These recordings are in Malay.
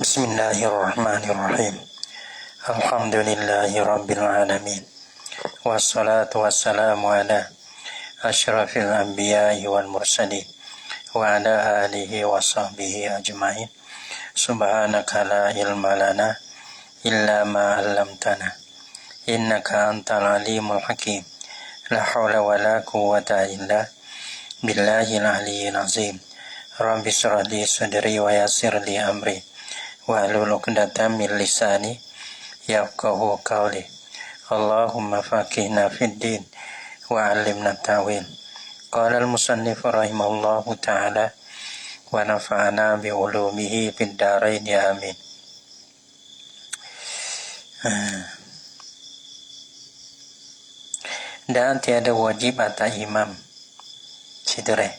Bismillahirrahmanirrahim. Alhamdulillahi rabbil alamin. Wassalatu wassalamu ala asyrafil anbiya'i wal mursalin wa ala alihi wa sahbihi ajma'in. Subhanaka la ilma lana illa ma 'allamtana innaka antal alimul hakim. La haula wa la quwwata illa billahil aliyyil azim. Rabbi shrah li sadri wa yassir li amri wahlul 'uqdatam min lisani yafqahu qawli. Allahumma faqihna fid din wa 'allimna ta'wil. Qala al-musannif rahimahullahu ta'ala wa nafa'ana bi 'ulumihi fid dharain amin. Dan tiada wajib atas imam. Situ deh.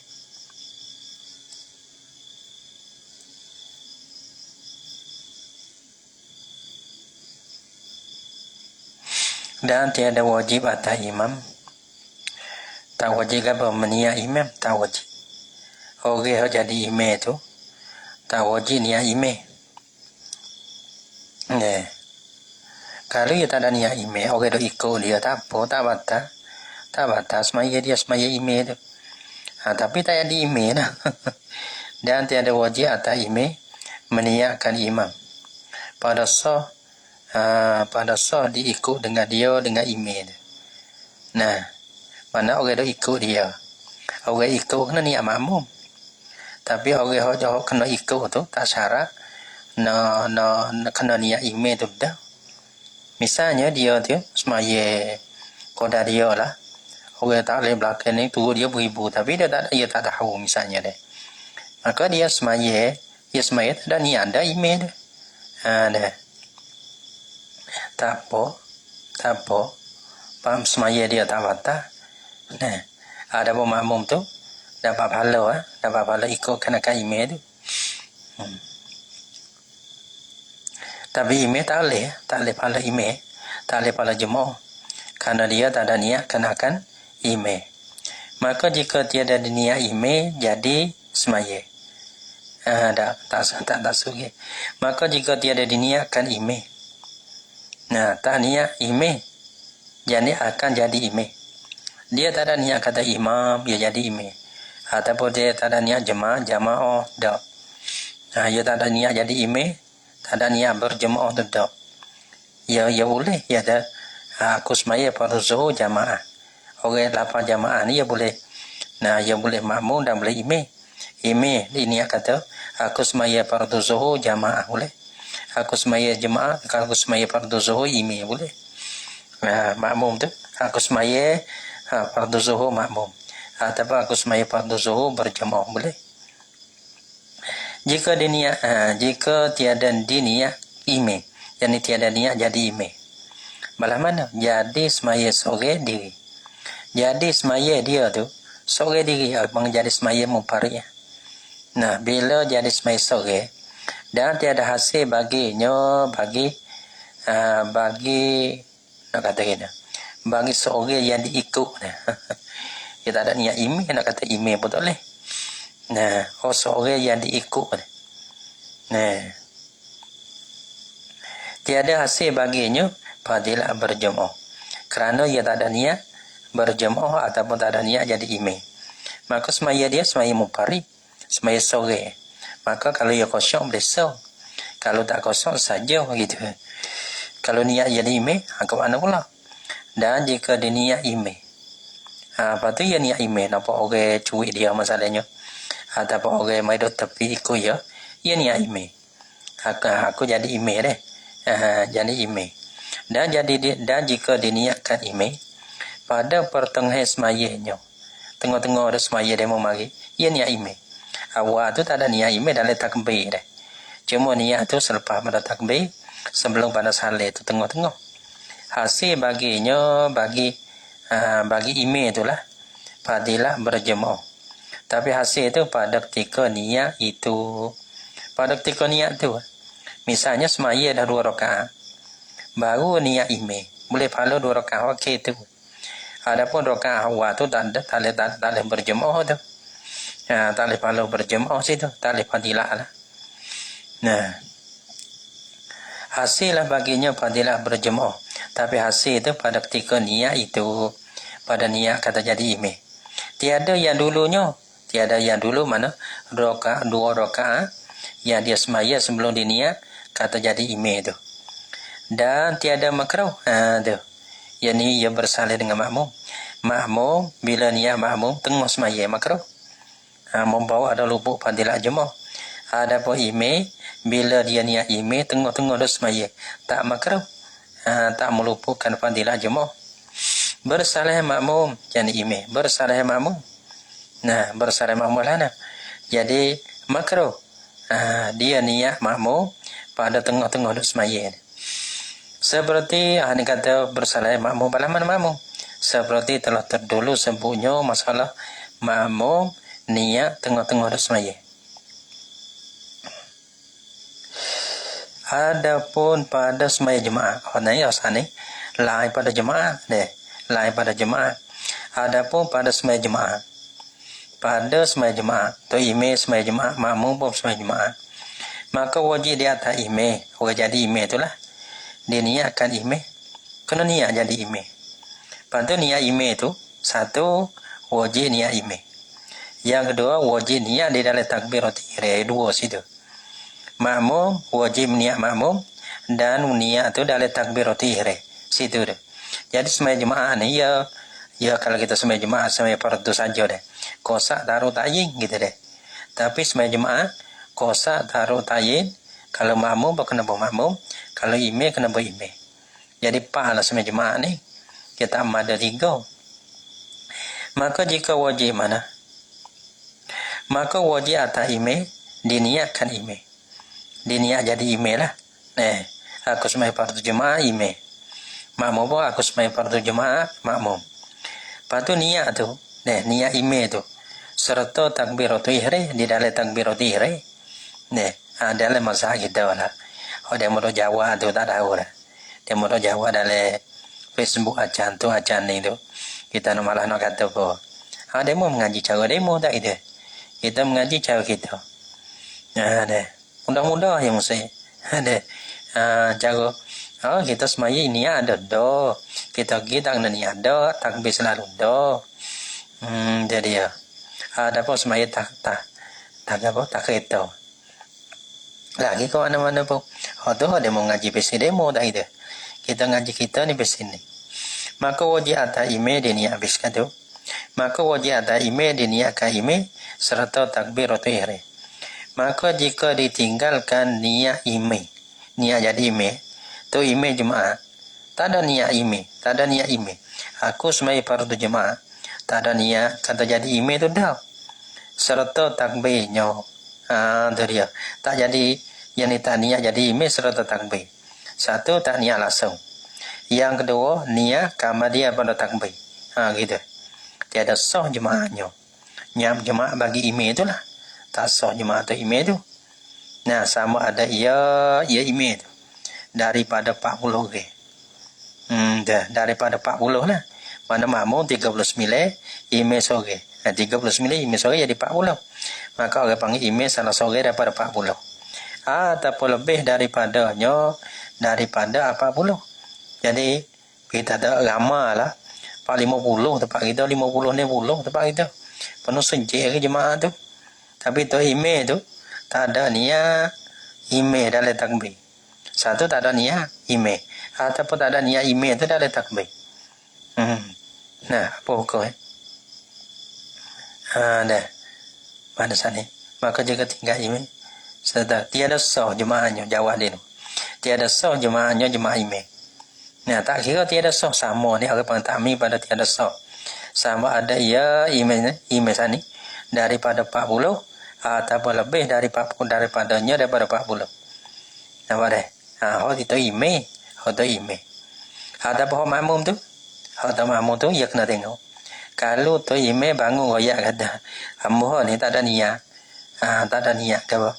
Dan tiada wajib atas imam. Tak wajib apa meniak imam, tak wajib. Orang jadi imam tu tak wajib niat imam. Kalau dia tak ada niat imam, orang tu ikut dia tak apa, tak batas semaya dia semaya imam tu. Tapi tak ada imam dah. Dan tiada wajib atas imam meniakkan imam. Pada sah diikut dengan dia dengan imam dia. Nah, mana orang tu ikut dia. Orang ikut kena niat makmum. Tapi orang yang kena ikut tu tak syarat kena niat imam tu dah. Misalnya dia tu semaya koda dia lah. Orang tak boleh belakang ni turut dia beribu tapi dia tak tahu misalnya dia. Maka dia semaya tak ada niat dah imam dia. Dah. Tak apa. Paham semaya dia tak batal. Nah, ada pun makmum tu dapat pahala ikut kenakan imam tu. Tapi imam tak boleh pahala imam, tak boleh pahala jemaah kerana dia tak ada niat kenakan imam. Maka jika tiada niat imam jadi semaya. Tak sugi. Maka jika tiada diniatkan imam, tak niat imam, jadi akan jadi imam. Dia tak ada niat kata imam, dia jadi imam. Ataupun dia tak ada niat jamaah, tak. Dia tak ada niat jadi imam, tak ada niat berjemaah tu tak. Ya boleh, ya ada. Aku semaya pada zuhur jamaah. Orang lapar jamaah ni ya boleh. Ya boleh makmum dan boleh imam. Imam dia niat kata, aku semaya pada zuhur jamaah boleh. Aku semaya jemaah, kalau aku semaya fardu zuhur imam boleh. Makmum tu aku semaya fardu zuhur makmum. Ataupun aku semaya fardu zuhur berjemaah boleh. Jika tiada diniat imam, jadi tiada niat jadi imam. Malah mana? Jadi semaya seorang diri. Jadi semaya dia tu seorang diri abang jadi semaya mupariyah. Bila jadi semaya seorang dan tiada hasil baginya bagi nak kata kena bagi seorang yang diikut dia tak ada niat imam nak kata imam pun tak boleh. Seorang yang diikut tiada hasil baginya fadilah berjemaah kerana dia tak ada niat berjemaah ataupun tak ada niat jadi imam. Maka semaya dia semaya muparib, semaya seorang. Maka kalau ia kosong boleh sah. Kalau tak kosong saja gitu. Kalau niat jadi imam, ke mana pula? Dan jika dia niat imam, apa tu ia niat imam, nampak orang cuik dia masalahnya. Ataupun orang mai duduk tepi ikut ia niat imam. Aku jadi imam deh. Jadi imam. Dan jika diniatkan imam pada pertengahan semayanya, tengah-tengah ada semaya dia mau mari, ia niat imam. Awal tu tak ada niat imam dalam takbir dah. Cuma niat tu selepas pada takbir, sebelum pada salat tu tengah-tengah. Hasil bagi imam itulah fadilah berjemaah. Tapi hasil tu pada ketika niat itu. Pada ketika niat tu, misalnya semaya dah 2 rakaat, baru niat imam, boleh pahala 2 rakaat okey tu. Adapun rakaat awal tu tak boleh berjemaah tu. Tak boleh pahala berjemaah situ, tak boleh fadilah lah. Hasil lah baginya fadilah berjemaah. Tapi hasil itu pada ketika niat itu, pada niat kata jadi imam. Tiada yang dulunya, tiada yang dulu mana dua rakaat yang dia semaya sebelum diniat kata jadi imam itu. Dan tiada makruh. Tu. Yang ni ia bersalin dengan makmum. Makmum bila niat makmum tengah semaya makruh. Membawa ada lubuk fadilah jemaah. Adapun imam bila dia niat imam tengah-tengah dah semaya tak makruh. Tak meluputkan fadilah jemaah. Bersalah makmum jadi imam. Bersalah makmum. Nah, bersalah makmum lah. Jadi makruh. Dia niat makmum pada tengah-tengah dah semaya. Seperti ini kata bersalah makmum pada mana makmum. Seperti telah terdulu sebutnya masalah makmum niat tengah-tengah dah semaya. Adapun pada semaya jemaah, maknanya asal ni lain pada jemaah, lain pada jemaah. Adapun pada semaya jemaah, pada semaya jemaah, tu imam semaya jemaah, makmum pun semaya jemaah. Maka wajib di atas imam, orang jadi imam itulah dia niatkan imam, kena niat jadi imam. Lepas tu niat imam tu satu wajib niat imam. Yang kedua wajib niat di dalam takbiratul ihram, dua situ. Makmum wajib niat makmum dan niat tu dalam takbiratul ihram situ dah. Jadi semaya jemaah ni ya kalau kita semaya jemaah semaya fardu saja dah. Kosak taruh tayin gitu dah. Tapi semaya jemaah kosak taruh tayin, kalau makmum kena bermakmum, kalau imam kena berimam. Jadi pahala semaya jemaah ni kita ada 3. Maka jika wajib mana? Maka wajib atas imam diniatkan imam. Diniat jadi imam lah. Aku semaya fardu jemaah imam. Makmum pun aku semaya fardu jemaah makmum. Lepas tu niat tu, niat imam tu serta takbiratul ihram di dalam takbiratul ihram. Dalam masa kita lah. Dia mau jawab tu tak tahu lah. Dia mau jawab dalam Facebook acan tu acan ni tu. Kita malah nak kata apa? Dia mau mengaji cara demo tak kita? Kita mengaji cara kita. Mudah-mudah yang mesti cara kita semaya ini ada dah, kita kena ni ada takbir selalu dah. Jadi ada apa semaya tak apa tak kereta lagi kau mana-mana pun tu ada mau ngaji besi demo tak itu kita ngaji kita ni besi ni. Maka wajib atas imam dia ni habiskan tu. Maka wajib atas imam dia niatkan imam serta takbiratul ihram. Maka jika ditinggalkan niat imam, niat jadi imam, tu imam jemaah, tak ada niat imam, tak ada niat imam. Aku semaya fardu jemaah, tak ada niat kata jadi imam tu dah. Serta takbirnya, tu dia. Tak jadi yang ni tak niat jadi imam serta takbir. Satu tak niat langsung. Yang kedua niat kama dia pada takbir. Gitu. Tiada sah jemaahnya. Nyam jemaah bagi imam itulah. Tak sah jemaah tu imam tu. Nah, sama ada ia imam tu. Daripada 40 ke. Daripada 40 lah. Mana makmum 39, imam sore. 39 imam sore jadi 40. Maka orang panggil imam salah sore daripada 40. Ataupun lebih daripada 40. Jadi kita ada ramai lah. 50 tempat kita, 50 ni 50 tempat kita. Penuh sencik ke jemaah tu. Tapi tu imam tu tak ada niat imam dalam takbir. Satu tak ada niat imam. Ataupun tak ada niat imam tu dalam takbir. Nah, apa hukum dah. Pada sana. Maka jika tinggal imam, tiada sah jemaahnya, jawab dia. Tiada sah jemaahnya jemaah imam. Nah, tak kira tiada sah sama ni orang panggil takmir pada tiada sah. Sama ada imam sana daripada 40 ataupun lebih daripadanya daripada 40. Nampak dah? Hak itu imam, hak itu imam. Ataupun makmum tu, hak tu makmum tu ia kena tengok. Kalau tu imam bangun royak kata, hamba ni tak ada niat. Tak ada niat ke apa?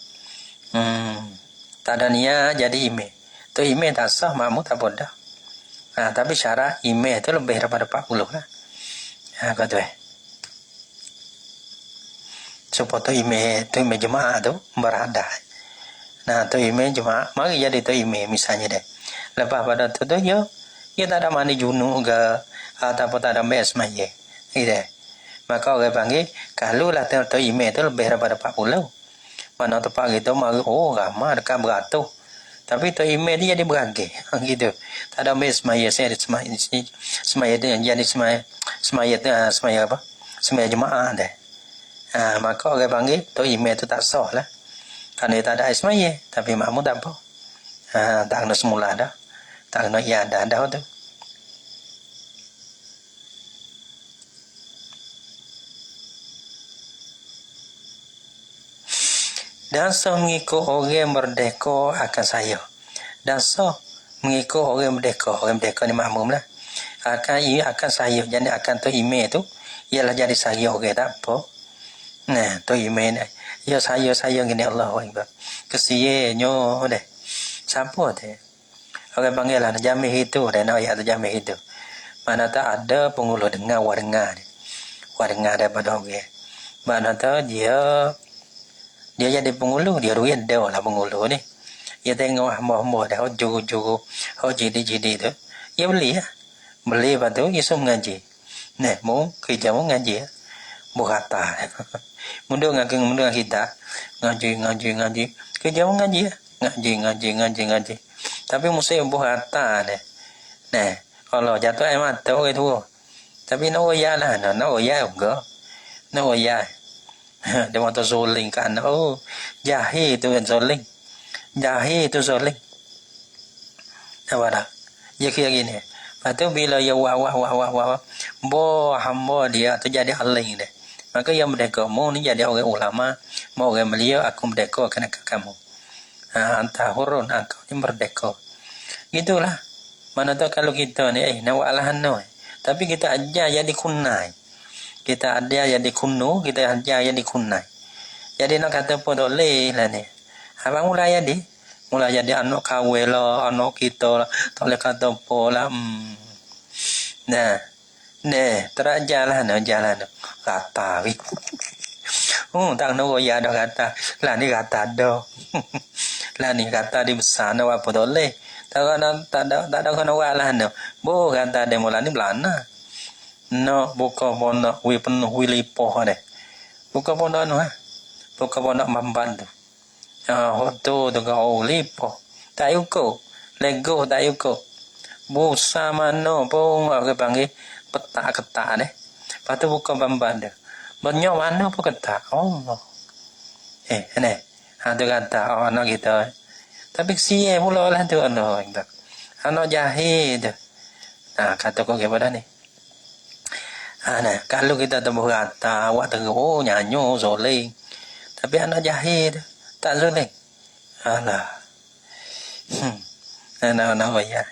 Tak ada niat jadi imam. Tu imam tak sah, makmum tak boleh. Tapi syarat imam tu lebih daripada 40 lah. Kata supaya tu imam jemaah tu beradah. Nah, tu email cuma mari jadi tu email misalnya deh. Lepas pada tu yo, dia tak ada mani junuk ke ataupun tak ada mes maya. Gitu. Maka orang panggil kalau lah tu email tu lebih daripada 40. Mana tempat gitu mari ramai dekat beratus. Tapi tu email dia jadi beragam gitu. Tak ada mes maya saya semaya dia jadi semaya apa? Semaya jemaah deh. Maka orang panggil tu email tu tak sah lah. Kerana tak ada ismaya, tapi makmum tak apa. Tak kena semula dah. Tak kena iadah dah tu. Dan sah mengikut orang merdeka akan saya. Dan sah mengikut orang merdeka ni makmum lah. Akan saya. Jadi akan tu email tu, ialah jadi saya orang tak apa. Nah, tu email ni. Ya saya gini Allah Akbar. Kesiannya deh. Siapa deh? Orang panggil lah jamin itu deh. Nak ayat jamin itu. Mana tak ada pengulu dengar dengar daripada orang. Mana tak dia jadi pengulu, dia ruin dah lah pengulu ni. Dia tengok hamba-hamba dah juru jadi tu. Dia beli lah. Beli lepas tu dia suruh mengaji. Nah, mau kerja mau ngaji lah. Berkata mundur kita ngaji kerja mau ngaji ya ngaji tapi mesti berkata deh nah kalau jatuh air mata orang tu tapi nak oya lah nak oya enggak nak oya dia mata soling kan jahe tu kan soling apa dah dia kira gini lepas tu bila ya wah bo hamba dia tu jadi aling deh. Maka yang merdeka mu ni jadi orang ulama, mau orang beliau aku merdeka kerana kamu. Antah hurun aku ni merdeka. Gitulah. Mana tahu kalau kita ni nak buat alahan no. Tapi kita ajar jadi kunai. Kita ajar jadi kunu, kita ajar jadi kunai. Jadi nak kata apa boleh lah ni. Abang mulai jadi anak kawin lah, anak kita lah. Tak boleh kata apa lah. Nah, terajalah jalan kata wih. Tak nak ya dah kata. Lah ni kata dah. Lah ni kata di besar nak apa boleh. Tak ada kena buat lah no. Bo kata dia mula ni belana. No buka pondok wi penuh wi lipoh deh. Buka pondok no buka pondok mamban tu. Hoto tu kau lipoh. Tak yuko. Lego tak yuko. Busa mano pun orang panggil ketak deh. Lepas tu buka bamban dia. Banyak mana pun ketak. Allah. Ni. Tu kata anak kita. Tapi siya pula lah tu anak. Anak jahil tu. Kata kau kepada ni. Kalau kita tu berkata, awak teruk, nyanyo, soling. Tapi anak jahil tu. Tak soling. Alah. Anak ya.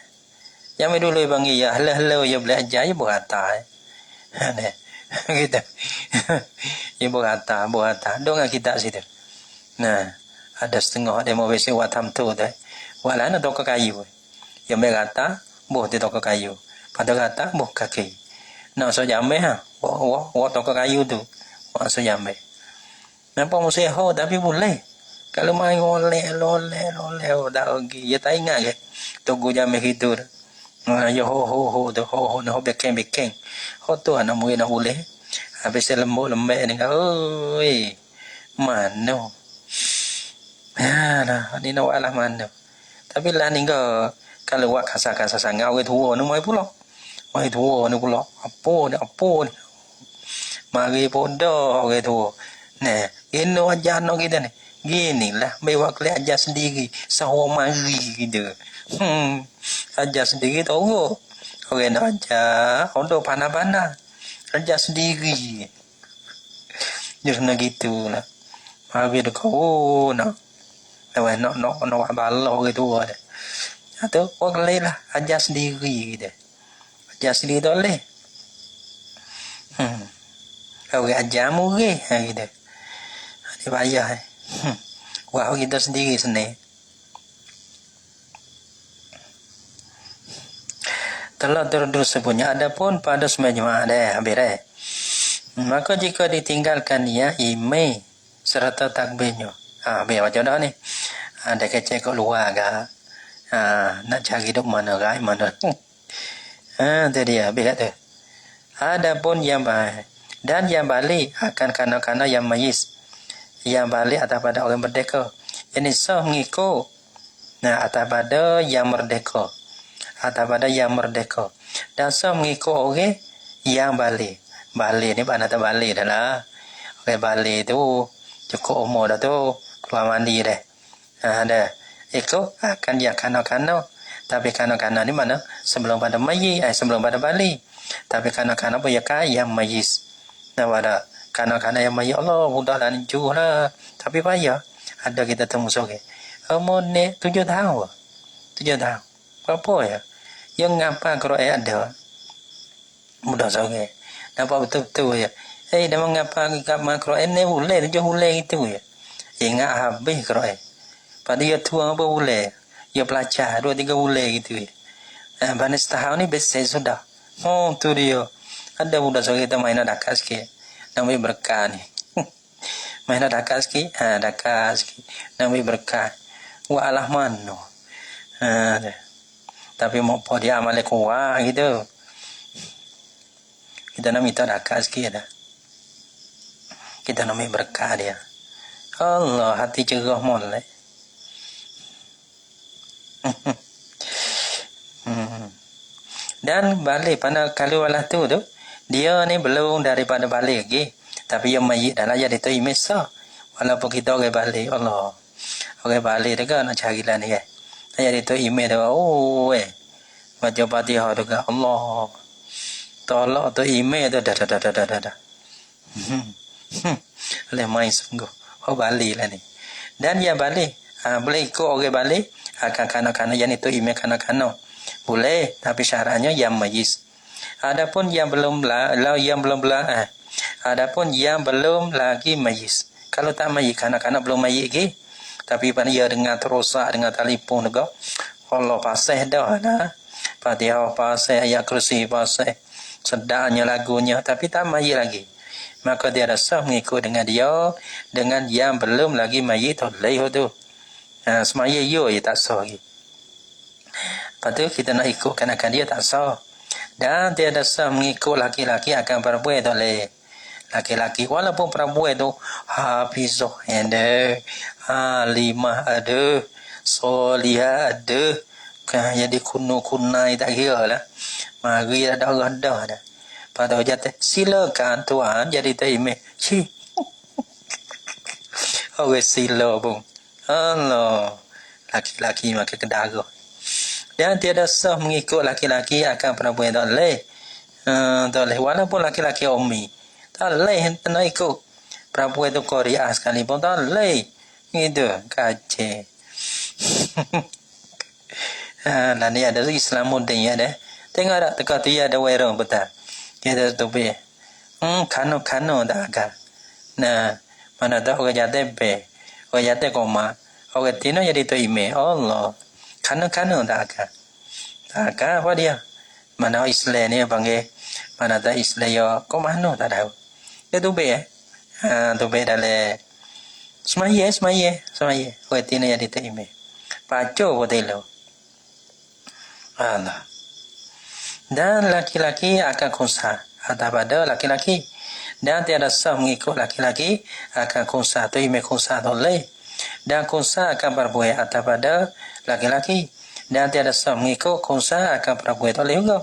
Yang dulu panggil ya hello ya belajar ya berkata gitu ya berkata dong kita situ nah ada setengah dia mau besi watam tu deh walana tok kayu yang berkata boh di tok kayu pada kata boh kaki nah so jambe wo tok kayu tu so jambe nampak mesti ho tapi boleh kalau main oleh dah lagi ya tak ingat ke tunggu jambe itu yo ho no bekeng ho tu anak mui nak boleh habis lembut ni oi mano ni nak alah mano tapi lah ni kalau buat kasar sangat orang tua ni mai pula apa ni mari podo orang tua nah ini ajar nak kita ni gini lah bawa kelih ajar sendiri sahur mari gitu ajar sendiri tahu orang nak ajar orang panah-panah ajar sendiri jangan gitu lah habis kau nak balah gitu ada atau orang lain lah ajar sendiri gitu ajar sendiri tak boleh orang ajar murih gitu dia bayar wah kita sendiri sendiri telah terus sebutnya adapun pada semua jemaah habis maka jika ditinggalkan ia imai serta takbirnya habis macam dah ni Ada kecil kat luar ke. Nak cari duk mana rai mana. Itu dia habis tu. Adapun yang baik dan yang balik akan kanak-kanak yang mayis. Yang balik atas pada orang merdeka. Ini sah mengikut atas pada yang merdeka. Atas pada yang merdeka. Dan sah mengikut orang yang balik. Balik ni mana tak balik dah lah. Orang balik tu cukup umur dah tu. Keluar mandi dah. Dah. Ikut akan yang kanak-kanak. Tapi kanak-kanak ni mana? Sebelum pada mayis. Sebelum pada balik. Tapi kanak-kanak pun yang mayis. Nah pada kanak-kanak yang mayis. Allah mudah lah nijuh lah. Tapi payah. Ada kita temu sore. Umur ni 7 tahun. 7 tahun. Berapa ya? Yang ngapa kalau ada. Mudah sore. Nampak betul-betul ya. Dah mengapa kalau ni hulai. 7 hulai itu ya. Ingat habis kalau pada dia tua apa hulai. Dia pelajar 2-3 hulai gitu ya. Pada setahun ni besar sudah. Oh tu dia. Ada mudah sore kita main dakat sikit. Namanya berkah ni. Main dakat sikit. Dakat sikit. Namanya berkah. Wa'alah manu. Tapi mau dia amal kuat gitu. Kita nak minta dakat sikit dah. Kita namanya berkah dia. Allah hati cerah molek. Dan balik pada kalau walah tu dia ni belum daripada balik lagi. Tapi yang mayit dah lah jadi tu imesa. Walaupun kita orang balik Allah. Orang balik tu kan nak cari lah ni kan. Jadi tu email tu baca Fatihah tu kan Allah. Tolak tu email tu dah. Oleh main sungguh. Balik lah ni. Dan yang balik boleh ikut orang balik akan kanak-kanak yang itu email kanak-kanak. Boleh, tapi syaratnya yang mayis. Adapun yang belum adapun yang belum lagi mayis. Kalau tak mayis, kanak-kanak belum mayis lagi. Tapi pada dia dengan terosak dengan telefon juga. Allah pasal dah nah. Fatihah pasal, ayat kursi pasal. Sedapnya lagunya, tapi tak mayis lagi. Maka dia rasa mengikut dengan dia dengan yang belum lagi mayis tu. Semaya yo tak sah lagi. Lepas tu kita nak ikutkan akan dia tak sah. Dan dia rasa mengikut laki-laki akan perempuan tak boleh. Laki-laki walaupun perempuan tu hafizah ada, alimah ada, solihah ada, kan jadi kunai tak kira lah. Mari ada darah dah. Pada jatuh silakan tuan jadi taimeh. Orang sila pun. Allah. Laki-laki makan kedarah. Dan tiada sah mengikut laki-laki akan perempuan tak boleh. Tak boleh. Walaupun laki-laki ummi. Tak boleh nak ikut. Perempuan itu Korea sekali pun tak boleh. Gitu. Kacau. Nah ni ada Islam modern ada. Tengok tak teka tu ada werong betul. Kita tu be. Kano tak agak. Nah, mana tak orang jatuh be. Orang jatuh koma. Orang tino jadi tu ime. Allah. Kano tak agak. Tak agak apa dia. Mana Islam ni panggil. Mana tak Islam ya. Koma no tak tahu. Dia tu be. Tu be dalam. Semaya. Orang tino jadi tu ime. Pacu betul. Allah. Dan laki-laki akan kuasa atas pada laki-laki. Dan tiada sah mengikut laki-laki akan kuasa atau ime kuasa atau leh. Dan kuasa akan perbuat atas pada laki-laki. Dan tiada sah mengikut kuasa akan perbuat atau leh juga.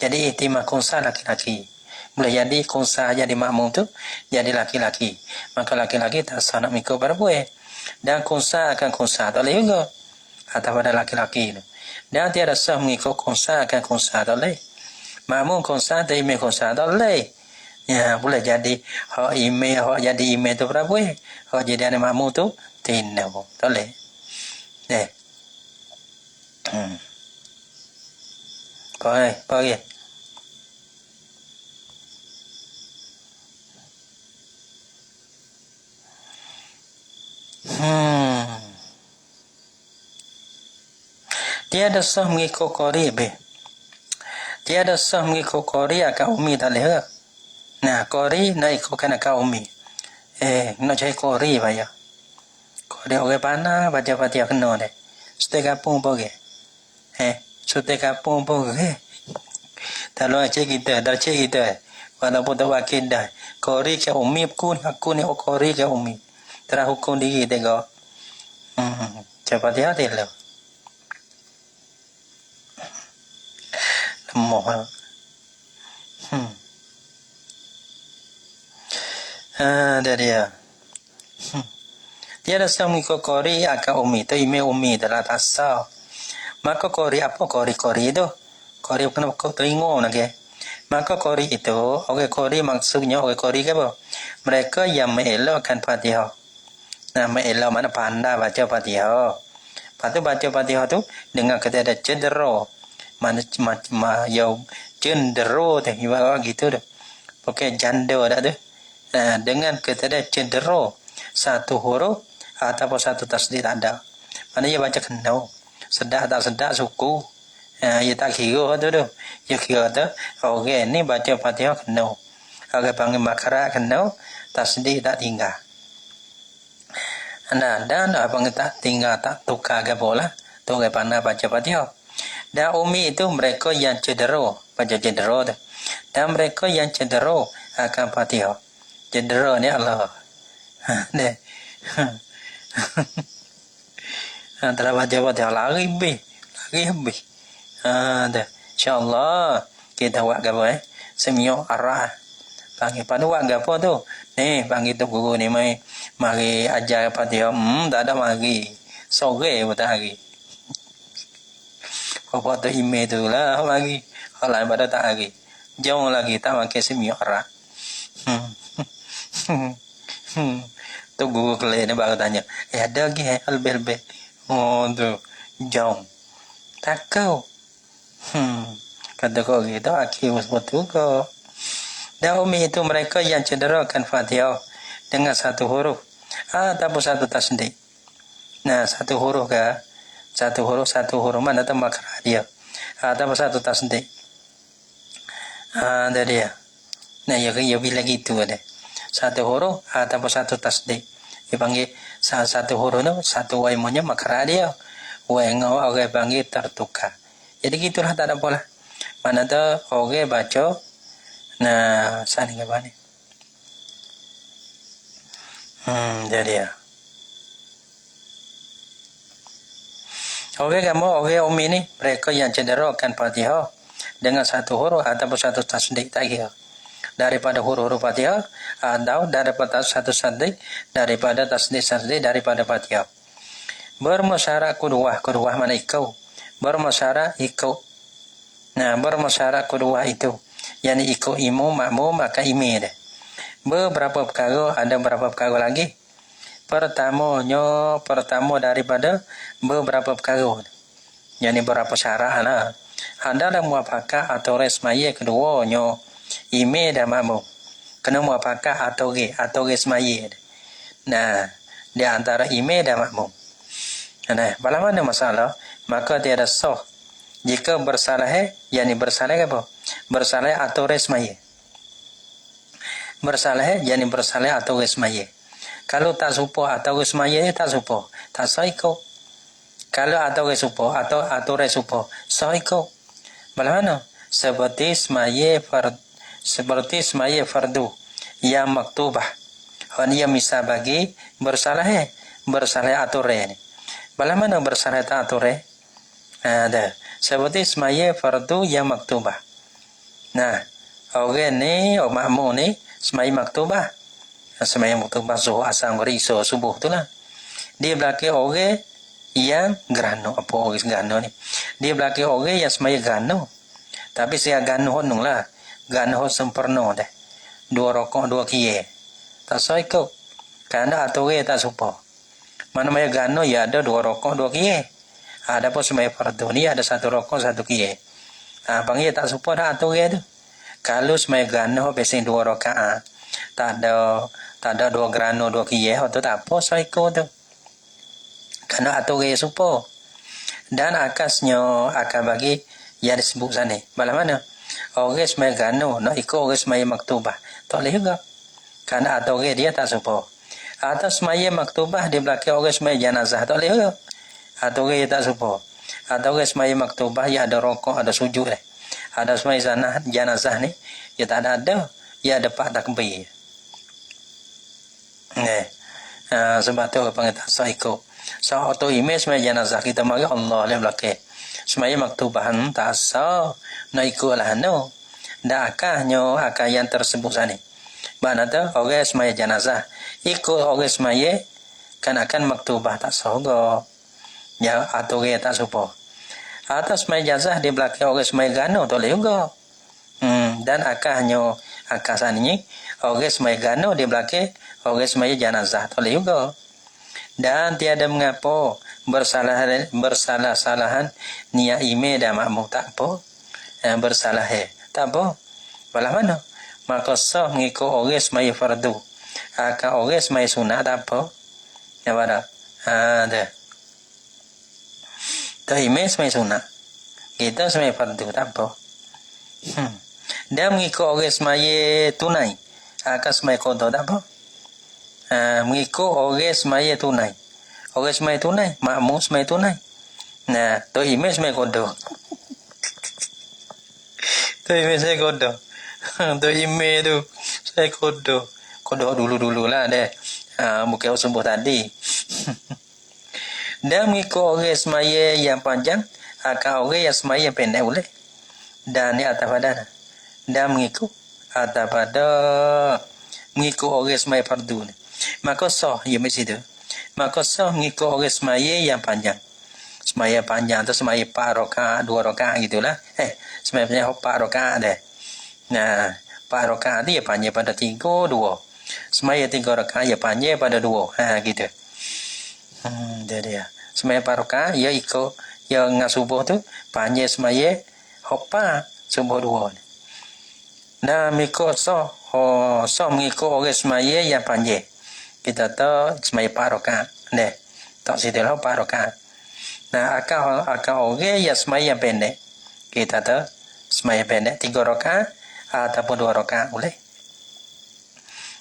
Jadi ihtimam kuasa laki-laki. Boleh jadi kuasa jadi makmum tu jadi laki-laki. Maka laki-laki tak sah nak mengikut perbuat. Dan kuasa akan kuasa atau leh juga. Atas pada laki-laki tu. Dan tiada sah mengikut konsa akan konsa tak boleh. Makmum konsa atau email konsa tak boleh. Ya, boleh jadi hak email, hak jadi email tu berapa? Hak jadi anak makmum tu tidak boleh. Pergi. Tiada sah mengikut Qori be. Tiada sah mengikut Qori akan umi tak leh. Nah, Qori nak ikutkan akan umi. Nak cari Qori bayar. Dia orang pana baca Fatihah kena deh. Setiap kampung apa ke? Setiap kampung apa ke? Kalau cik kita, dah cik kita. Walaupun tak wakil dah. Kori ke umi aku ni kori ke umi. Terah hukum diri tengok. Cepat hati lah. Lemah. Dah dia. Dia rasa mengikut kori akan umi tu email umi adalah tasau. Maka kori apa kori itu? Kori kenapa kau telingo nak ke? Maka kori itu, okey kori maksudnya okey kori ke apa? Mereka yang mengelakkan Fatihah. Nah, mengelak mana pandai baca Fatihah. Lepas tu baca Fatihah tu dengan kata ada cendera. Mana yang cendera tu ibarat gitu tu. Pakai janda dak tu. Nah, dengan kata ada cendera satu huruf ataupun satu tasdid ada. Mana dia baca kena. Sedap tak sedap suku. Ia tak kira tu tu. Ia kira tu, okey ni baca Fatihah kena. Okey panggil makara kena, tasdid tak tinggal. Nah, dan panggil tak tinggal tak tukar ke bola. Tu ke pandai baca Fatihah. Dan umi itu mereka yang cedera, baca cedera tu. Dan mereka yang cedera akan Fatihah. Cedera ni Allah. Deh. Antara baca Fatihah lari habis. Dah. InsyaAllah kita buat apa Semio arah. Panggil pada buat apa tu? Ni panggil tu guru ni mari ajar Fatihah. Tak ada mari. Sore pun tak hari. Apa tu email tu lah mari. Kalau pada tak hari. Jauh lagi tak pakai Semio arah. Tu guru kelih ni baru tanya. Ada lagi lebih-lebih. Oh tu. Jauh. Tak kau. Kata kau gitu akhir betul kau. Dan umi itu mereka yang cederakan Fatihah dengan satu huruf ataupun satu tasdid. Nah, satu huruf ke? Satu huruf mana tu makhraj dia. Ataupun satu tasdid. Ada dia. Nah, ya bila gitu ada. Satu huruf ataupun satu tasdid. Dipanggil satu huruf tu satu waimunya makhraj dia. Wengau orang panggil tertukar. Jadi gitulah tak ada apa lah. Mana tu orang baca. Nah, saling apa ni? Jadi ya. Orang kamu orang umi ni mereka yang cederakan Fatihah dengan satu huruf ataupun satu tasdid tak kira. Daripada huruf-huruf Fatihah atau daripada satu tasdid daripada tasdid daripada Fatihah. Bermusyarak kedua mana ikau? Bermusyarak ikau. Nah, bermusyarak kedua itu. Yang ikut imam makmum maka imam dah. Beberapa perkara, ada berapa perkara lagi? Pertama daripada beberapa perkara. Yang berapa syarat lah. Adalah muafakat atau resmaya keduanya imam dan makmum. Kena muafakat atau resmaya. Nah, di antara imam dan makmum. Nah, bila mana masalah? Maka tiada sah. Jika bersalah, yakni bersalah apa? Bersalah atau resmaya. Bersalah, yakni bersalah atau resmaya. Kalau tak supo atau resmaya, tak supo. Tak sah ikut. Kalau atau resupo atau resupo, sah ikut. Bagaimana? Seperti semaya fardu yang maktubah. Yang misal bagi bersalah atau re. Bagaimana bersalah atau re? Ada. Seperti semaya fardu yang maktubah. Nah, orang ni, orang makmum ni, semaya maktubah. Semaya maktubah zuhur, asar, maghrib, isya, subuh tu lah. Dia belakang orang yang gerhana. Apa orang gerhana ni? Dia belakang orang yang semaya gerhana. Tapi saya gerhana honung lah. Gerhana sempurna dah. 2 rakaat 2 qiyam. Tak sah ikut. Kerana atau orang tak supa. Mana-mana gerhana ya ada 2 rakaat 2 qiyam. Ada pun semaya fardu ni ada 1 rakaat 1 qiyam. Panggil tak supa dah atau orang tu. Kalau semaya gerhana biasanya 2 rakaat. Tak ada 2 gerhana 2 qiyam tu tak apa sah ikut tu. Kerana atau orang supa. Dan akasnya akan bagi yang disebut sana. Bagaimana? Orang semaya gerhana nak ikut orang semaya maktubah. Tak boleh juga. Kerana atau orang dia tak supa. Atau semaya maktubah di belakang orang semaya jenazah tak boleh ke? Atau orang tak supo. Atau orang semaya maktubah ya ada rokok, ada sujud Ada semaya sana jenazah ni, ya tak ada. Ya ada pak takbir. Sebab tu apa kata ikut. So auto image semaya jenazah kita mari Allah le belakang. Semaya maktubahan tak sah nak ikutlah no. Dak akahnya akah yang tersebut sana. Mana tu orang semaya jenazah ikut orang semaya kan akan maktubah tak sah go. Ya atau orang tak supo. Atas semaya jenazah di belakang orang semaya gano tak boleh juga. Dan akahnya akah sana ni orang semaya gano di belakang orang semaya jenazah tak boleh juga. Dan tiada mengapa bersalah-salahan niat imam dan makmum tak apa. Bersalah tak apa. Balah mana? Maka sah mengikut orang semaya fardu. Akan orang semaya sunat tak apa. Ya pada. Dah. Tu imam semaya sunat. Kita semaya fardu tak apa. Dan mengikut orang semaya tunai. Akan semaya qada tak apa. Mengikut orang semaya tunai. Orang semaya tunai, makmum semaya tunai. Nah, tu imam semaya qada. Tu imam saya qada. Tu imam tu saya qada. Qada dulu-dululah deh. Bukan subuh tadi. Dan mengikut orang semaya yang panjang, akan orang yang semaya pendek boleh. Dan ni atas pada. Dan mengikut atas pada mengikut orang semaya fardu ni. Maka sah ya mesti tu. Maka sah mengikut orang semaya yang panjang. Semaya panjang tu semaya 4 rakaat, 2 rakaat gitulah. Semaya panjang 4 rakaat dah. Nah, 4 rakaat dia panjang pada 3, 2. Semaya 3 rakaat ya panjang pada 2. Gitu. Dia. Semaya 4 rakaat ya ikut yang subuh tu panjang semaya 4 subuh 2. Nah, mengikut sah mengikut orang semaya yang panjang. Kita tahu semaya 4 rakaat. Deh. Tak situlah 4 rakaat. Nah, akan orang yang semaya pendek. Kita tahu semaya pendek 3 rakaat ataupun 2 rakaat boleh.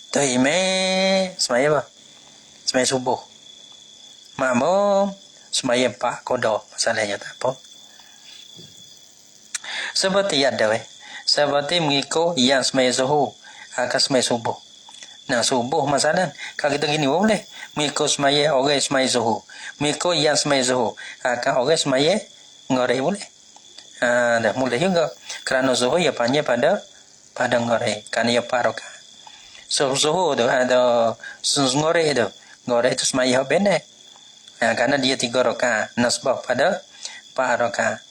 Tu imam semaya apa? Semaya subuh. Makmum semaya 4 qada. Masalahnya tak apa. Seperti ada seperti mengikut yang semaya zuhur akan semaya subuh. Nah, subuh masalah. Kalau kita gini boleh. Mengikut semaya orang semaya zuhur. Mengikut yang semaya zuhur. Akan orang semaya ngorek boleh. Dah boleh juga. Kerana zuhur ia panjang pada ngorek. Kerana ia 4 rakaat. Zuhur tu ada ngorek tu. Ngorek tu semaya pendek. Kerana dia 3 rakaat. Nasbah pada 4 rakaat.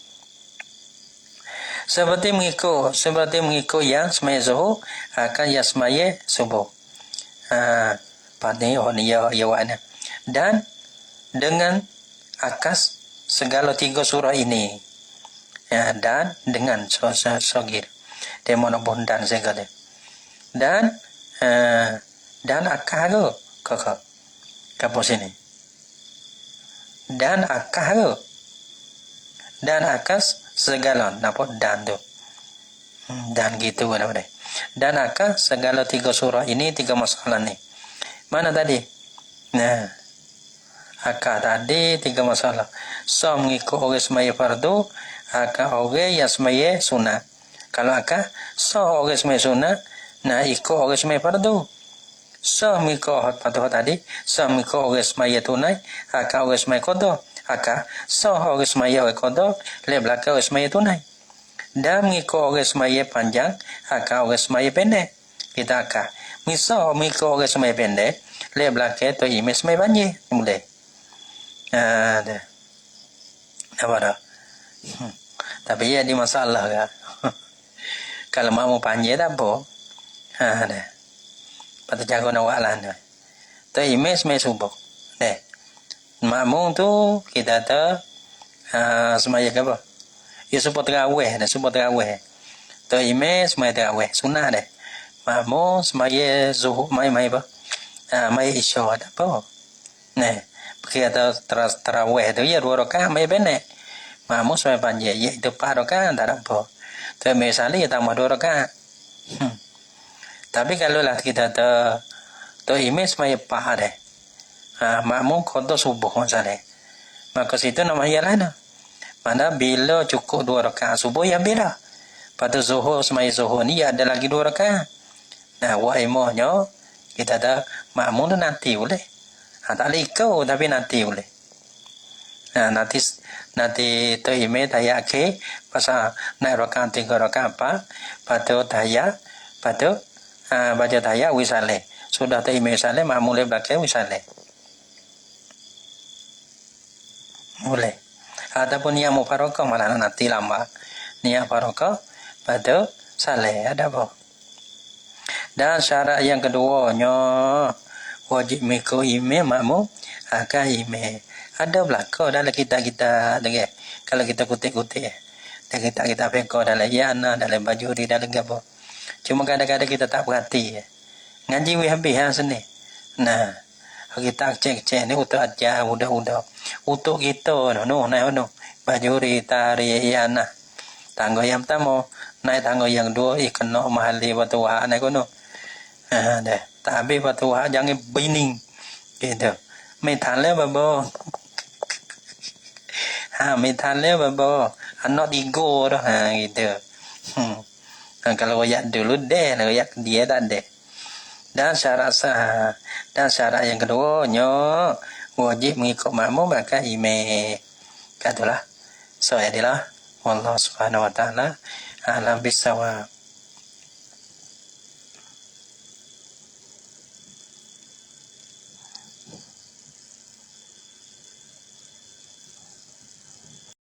Seperti mengikut yang semaya zuhur akan yang semaya subuh. Pada ni ya wana. Dan dengan akas segala 3 surah ini. Dan dengan sogir. Dia mana bundan segala. Dan akah ke kakak. Kapos ini. Dan akah ke. Dan akas segala nampak dan tu. Dan gitu mana. Dan akan segala 3 surah ini 3 masalah ni. Mana tadi? Nah, akan tadi 3 masalah. So mengikut orang semaya fardu, akan orang yang semaya sunat. Kalau akan so orang semaya sunat, nah ikut orang semaya fardu. So mengikut tadi, so mengikut orang semaya tunai, akan orang semaya qada. Akan so orang semaya qada, le belakang orang semaya tunai. Dan mengikut orang semaya panjang, akan orang semaya pendek. Kita akan. Misal mengikut orang semaya pendek, le belakang tu imam semaya panjang. Boleh. Dah. Apa dah? Tapi ya di masalah kan. Kalau mau panjang tak apa. Dah. Patut jaga nak buat lah. Tu imam semaya subuh. Dah. Makmum tu kita tahu semaya apa? Ya subuh terawih dah, subuh terawih. Tu imam semaya terawih, sunat dah. Makmum semaya zuhur, mai apa? Mai isya tak apa. Nah, kita terawih tu ya 2 rakaat mai pendek. Makmum semaya panjang, iaitu 4 rakaat tak apa. Tu misalnya ya tambah 2 rakaat. Tapi kalau lah kita tu imam semaya 4 dah. makmum qada subuh misalnya. Maka situ namanya lana. Mana bila cukup 2 rakaat subuh ya bila. Pada zuhur semaya zuhur ni ada lagi 2 rakaat. Nah, wa imamnya kita ada makmum tu nanti boleh. Tak boleh ikut tapi nanti boleh. Nanti tu imam tayak ke pasal naik rakaat 3 rakaat apa. Pada tayak, pada baca tayak wisale. Sudah tu imam wisale makmum boleh belakang wisale. Boleh. Ataupun niat mufarakah malah nanti lama. Niat mufarakah pada saleh ada apa? Dan syarat yang keduanya wajib mengikut imam makmum akan imam. Ada belaka dalam kita dengar. Kalau kita kutip-kutip dan kita fikir dalam yana dalam bajuri dalam apa. Cuma kadang-kadang kita tak perhati. Ngaji we habis sini. Nah, kita cek ni untuk ajar budak-budak. Untuk kita bajuri tarikh yana. Tangga yang pertama, naik tangga yang dua, kena mahali batuah naik kono. Dah. Tak habis batuah jangan bining. Gitu. Mai tan le babo. Mai tan le babo. Anak tiga dah. Gitu. Kalau royak dulu deh, royak dia tak ada. Dan syarat yang kedua wajib mengikut makmum maka imam. Katalah. So adalah Allah Subhanahu wa taala alam bisawab.